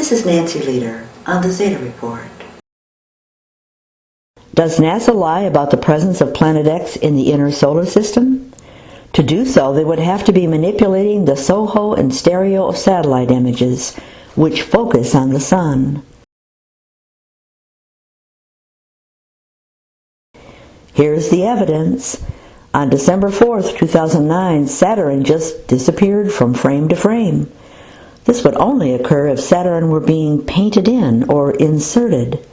This is Nancy Leader on the Zeta Report. Does NASA lie about the presence of Planet X in the inner solar system? To do so, they would have to be manipulating the SOHO and stereo satellite images, which focus on the Sun. Here's the evidence. On December 4th, 2009, Saturn just disappeared from frame to frame. This would only occur if Saturn were being painted in or inserted.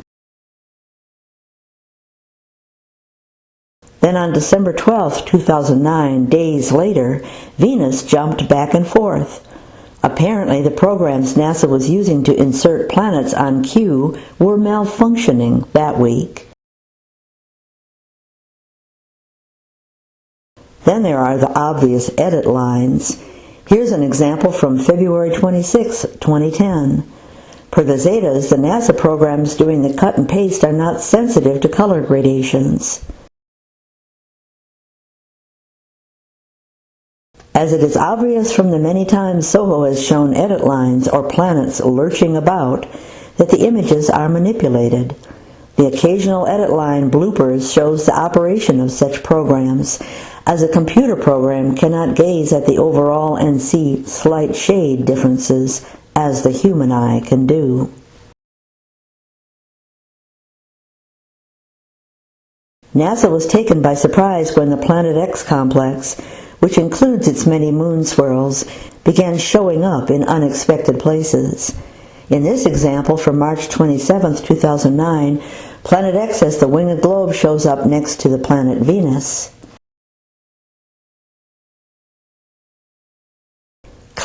Then on December 12th, 2009, days later, Venus jumped back and forth. Apparently, the programs NASA was using to insert planets on cue were malfunctioning that week. Then there are the obvious edit lines. Here's an example from February 26, 2010. Per the Zetas, the NASA programs doing the cut and paste are not sensitive to color gradations. As it is obvious from the many times SOHO has shown edit lines or planets lurching about that the images are manipulated. The occasional edit line bloopers shows the operation of such programs, as a computer program cannot gaze at the overall and see slight shade differences as the human eye can do. NASA was taken by surprise when the Planet X complex, which includes its many moon swirls, began showing up in unexpected places. In this example from March 27, 2009, Planet X as the winged globe shows up next to the planet Venus.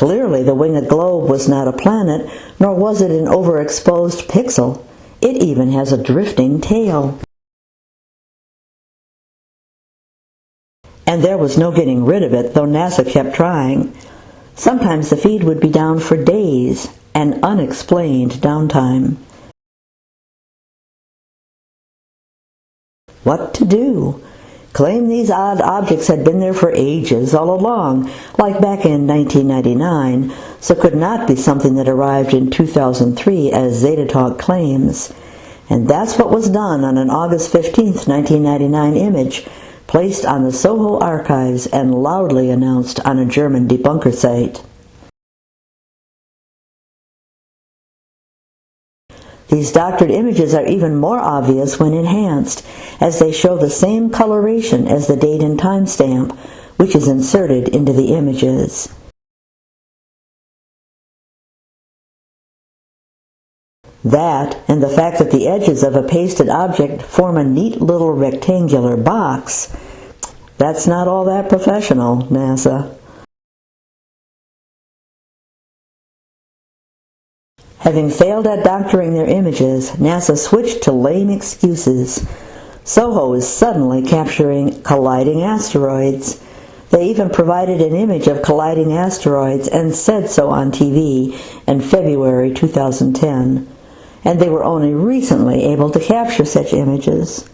Clearly, the winged globe was not a planet, nor was it an overexposed pixel. It even has a drifting tail. And there was no getting rid of it, though NASA kept trying. Sometimes the feed would be down for days, an unexplained downtime. What to do? Claim these odd objects had been there for ages, all along, like back in 1999, so could not be something that arrived in 2003 as Zeta Talk claims. And that's what was done on an August 15, 1999 image, placed on the SOHO archives and loudly announced on a German debunker site. These doctored images are even more obvious when enhanced, as they show the same coloration as the date and timestamp, which is inserted into the images. That, and the fact that the edges of a pasted object form a neat little rectangular box, that's not all that professional, NASA. Having failed at doctoring their images, NASA switched to lame excuses. SOHO is suddenly capturing colliding asteroids. They even provided an image of colliding asteroids and said so on TV in February 2010. And they were only recently able to capture such images.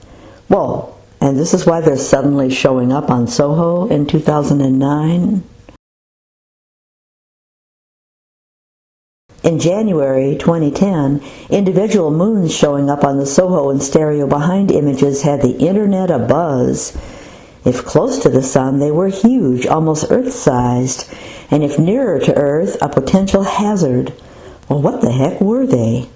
Whoa, and this is why they're suddenly showing up on SOHO in 2009? In January 2010, individual moons showing up on the SOHO and stereo behind images had the internet abuzz. If close to the Sun, they were huge, almost Earth-sized, and if nearer to Earth, a potential hazard. Well, what the heck were they?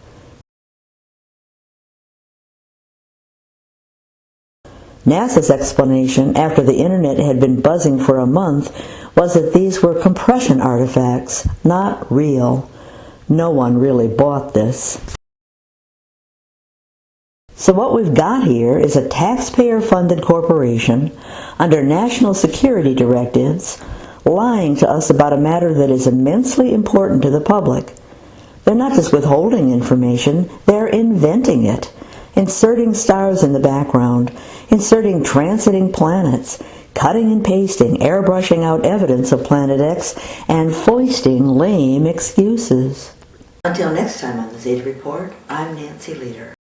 NASA's explanation, after the internet had been buzzing for a month, was that these were compression artifacts, not real. No one really bought this. So what we've got here is a taxpayer-funded corporation under national security directives lying to us about a matter that is immensely important to the public. They're not just withholding information, they're inventing it, inserting stars in the background, inserting transiting planets, cutting and pasting, airbrushing out evidence of Planet X, and foisting lame excuses. Until next time on the Zeta Report, I'm Nancy Leader.